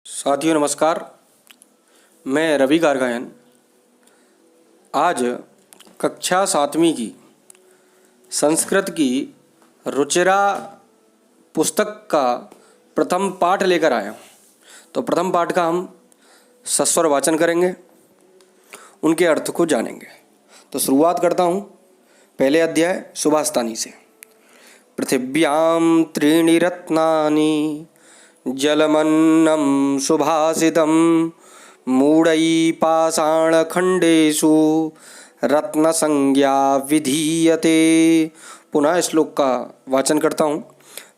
साथियों नमस्कार। मैं रवि गारगायन आज कक्षा 7वीं की संस्कृत की रुचिरा पुस्तक का प्रथम पाठ लेकर आया हूँ। तो प्रथम पाठ का हम सस्वर वाचन करेंगे, उनके अर्थ को जानेंगे। तो शुरुआत करता हूँ पहले अध्याय सुभाषतानी से। पृथिव्यां त्रीणि रत्नानि जलमन्नं सुभाषितं मूढैः पाषाणखण्डेषु रत्नसंज्ञा विधीयते। पुनः श्लोक का वाचन करता हूँ।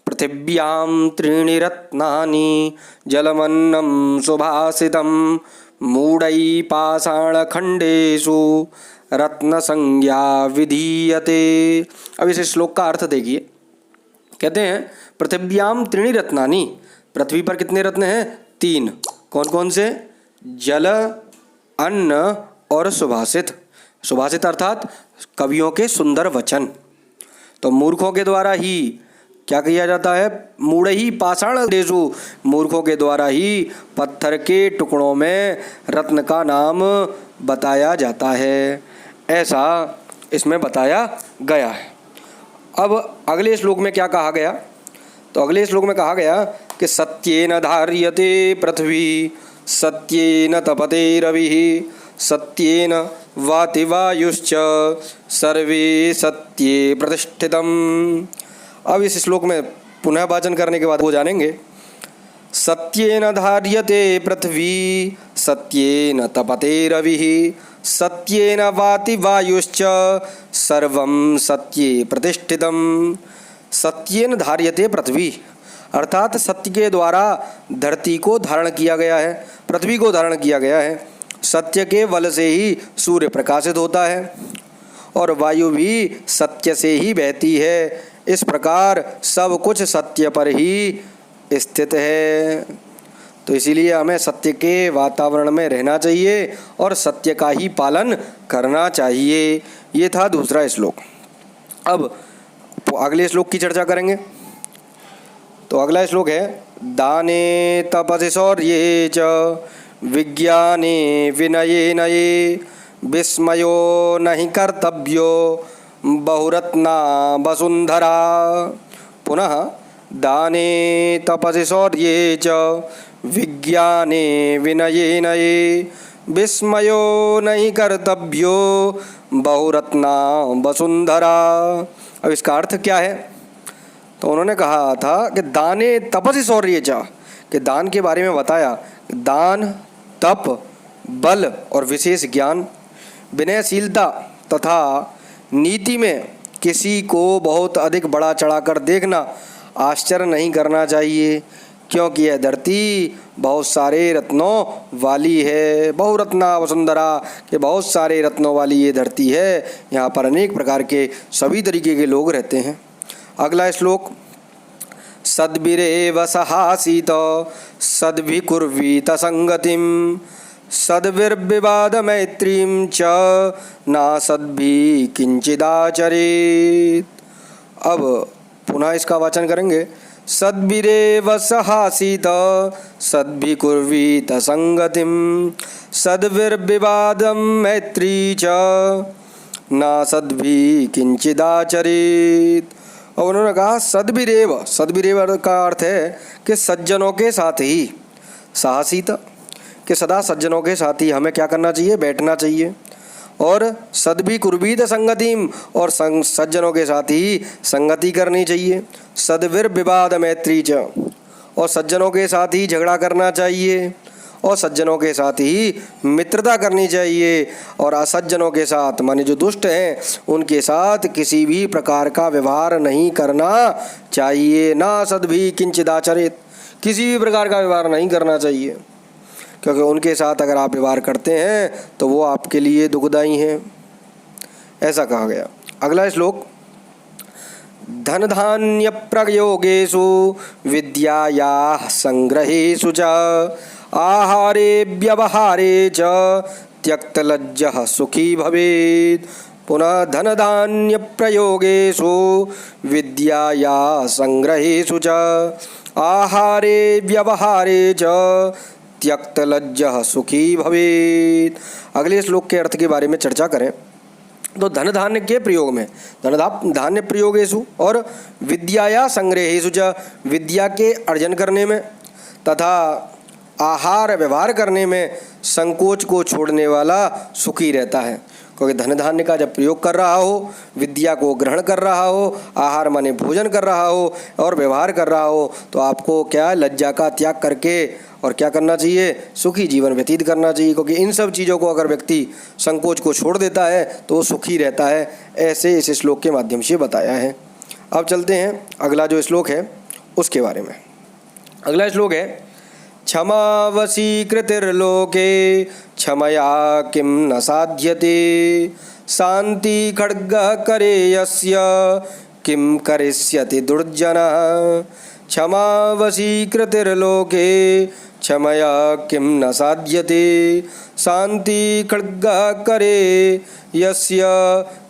पृथिव्यां त्रीणि रत्नानि जलमन्नं सुभाषितं मूढैः पाषाणखण्डेषु रत्नसंज्ञा विधीयते। अब इस श्लोक का अर्थ देखिए। कहते हैं पृथिव्याम त्रीणि रत्नानि, पृथ्वी पर कितने रत्न हैं? 3। कौन कौन से? जल, अन्न और सुभाषित। सुभाषित अर्थात कवियों के सुंदर वचन। तो मूर्खों के द्वारा ही क्या किया जाता है? मूढ़ैः पाषाणखण्डेषु, मूर्खों के द्वारा ही पत्थर के टुकड़ों में रत्न का नाम बताया जाता है, ऐसा इसमें बताया गया है। अब अगले श्लोक में क्या कहा गया? तो अगले श्लोक में कहा गया कि सत्येन धार्यते पृथ्वी सत्येन तपते रविः सत्येन वाति वायुश्च सर्वे सत्ये प्रतिष्ठितम्। अब इस श्लोक में पुनः वाचन करने के बाद वो जानेंगे। सत्येन धार्यते पृथ्वी सत्येन तपते रविः सत्येन वाति वायुश्च सर्वं सत्ये प्रतिष्ठितम्। सत्येन धार्यते पृथ्वी अर्थात सत्य के द्वारा धरती को धारण किया गया है, पृथ्वी को धारण किया गया है। सत्य के बल से ही सूर्य प्रकाशित होता है और वायु भी सत्य से ही बहती है। इस प्रकार सब कुछ सत्य पर ही स्थित है। तो इसीलिए हमें सत्य के वातावरण में रहना चाहिए और सत्य का ही पालन करना चाहिए। ये था दूसरा श्लोक। अब अगले श्लोक की चर्चा करेंगे। तो अगला श्लोक है दाने तपसि शौर्ये च विज्ञाने विनये नये विस्मयो नहि कर्तव्यो बहुरत्ना वसुंधरा। पुनः दाने तपसि शौर्ये च विज्ञाने विनये नये विस्मयो नहि कर्तव्यो बहुरत्ना वसुंधरा। अब इसका अर्थ क्या है? तो उन्होंने कहा था कि दाने तपसि शौर्ये च, कि दान के बारे में बताया। दान, तप, बल और विशेष ज्ञान, विनयशीलता तथा नीति में किसी को बहुत अधिक बड़ा चढ़ाकर देखना आश्चर्य नहीं करना चाहिए, क्योंकि यह धरती बहुत सारे रत्नों वाली है। बहुरत्ना वसुंधरा, के बहुत सारे रत्नों वाली ये धरती है। यहाँ पर अनेक प्रकार के सभी तरीके के लोग रहते हैं। अगला श्लोक सद्भिरेव सहासीत सद्भिकुर्वीत संगतिम सद्भिर्विवाद मैत्रीं च ना सद्भि किंचिदाचरेत। अब पुनः इसका वाचन करेंगे। सद्भिरेव सहासीत सद्भिकुर्वीत संगतिम सद्भिर्विवाद मैत्री च ना सद्भि किंचिदाचरेत। और उन्होंने कहा सद्भिरेव, सद्भिरेव का अर्थ है कि सज्जनों के साथ ही, साहसीत कि सदा सज्जनों के साथ ही हमें क्या करना चाहिए? बैठना चाहिए। और सद्भिकुर्वीत संगतिम, और सज्जनों के साथ ही संगति करनी चाहिए। सद्भिर्विवाद मैत्री च, और सज्जनों के साथ ही झगड़ा करना चाहिए और सज्जनों के साथ ही मित्रता करनी चाहिए। और असज्जनों के साथ, माने जो दुष्ट हैं, उनके साथ किसी भी प्रकार का व्यवहार नहीं करना चाहिए। ना सद्भि किंचिदाचरेत, किसी भी प्रकार का व्यवहार नहीं करना चाहिए, क्योंकि उनके साथ अगर आप व्यवहार करते हैं तो वो आपके लिए दुखदायी हैं, ऐसा कहा गया। अगला श्लोक धन धान्य प्रयोगेषु विद्यायाः संग्रहेषु च आहारे व्यवहारे च त्यक्तलज्जः सुखी भवेत्। पुनः धन धान्य प्रयोगेषु विद्यायाः संग्रहेषु च आहारे व्यवहारे च त्यक्तलज्जः सुखी भवेत्। अगले श्लोक के अर्थ के बारे में चर्चा करें तो धन धान्य के प्रयोग में, धन धान्य प्रयोगेषु और विद्याया संग्रहेषु च, विद्या के अर्जन करने में तथा आहार व्यवहार करने में संकोच को छोड़ने वाला सुखी रहता है। क्योंकि धन धान्य का जब प्रयोग कर रहा हो, विद्या को ग्रहण कर रहा हो, आहार माने भोजन कर रहा हो और व्यवहार कर रहा हो, तो आपको क्या लज्जा का त्याग करके और क्या करना चाहिए, सुखी जीवन व्यतीत करना चाहिए। क्योंकि इन सब चीज़ों को अगर व्यक्ति संकोच को छोड़ देता है तो वो सुखी रहता है। ऐसे इस श्लोक के माध्यम से बताया है। अब चलते हैं अगला जो श्लोक है उसके बारे में। अगला श्लोक है क्षमा वशीकृतिर्लोके क्षमया किं न साध्यते शांति खड्गः करे यस्य किं करिष्यति दुर्जनः। क्षमा वशीकृतिर्लोके क्षमया किं न साध्यते शांति खड्गः करे यस्य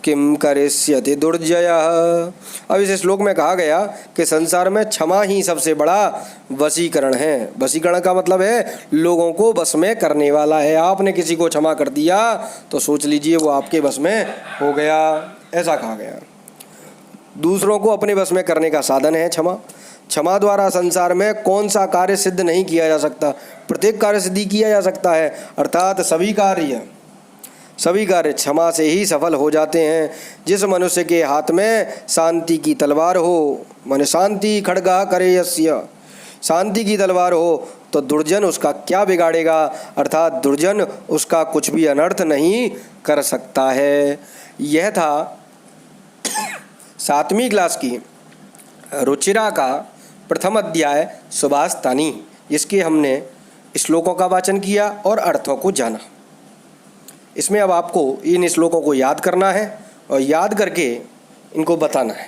किं करिष्यति दुर्जयः। अब इस श्लोक में कहा गया कि संसार में क्षमा ही सबसे बड़ा वशीकरण है। वशीकरण का मतलब है लोगों को बस में करने वाला है। आपने किसी को क्षमा कर दिया तो सोच लीजिए वो आपके बस में हो गया, ऐसा कहा गया। दूसरों को अपने बस में करने का साधन है क्षमा। क्षमा द्वारा संसार में कौन सा कार्य सिद्ध नहीं किया जा सकता, प्रत्येक कार्य सिद्धि किया जा सकता है। अर्थात सभी कार्य क्षमा से ही सफल हो जाते हैं। जिस मनुष्य के हाथ में शांति की तलवार हो, माने शांति खड्गा करे यस्य, शांति की तलवार हो तो दुर्जन उसका क्या बिगाड़ेगा, अर्थात दुर्जन उसका कुछ भी अनर्थ नहीं कर सकता है। यह था 7वीं क्लास की रुचिरा का प्रथम अध्याय सुभाषतानी, जिसके हमने श्लोकों का वाचन किया और अर्थों को जाना। इसमें अब आपको इन श्लोकों को याद करना है और याद करके इनको बताना है।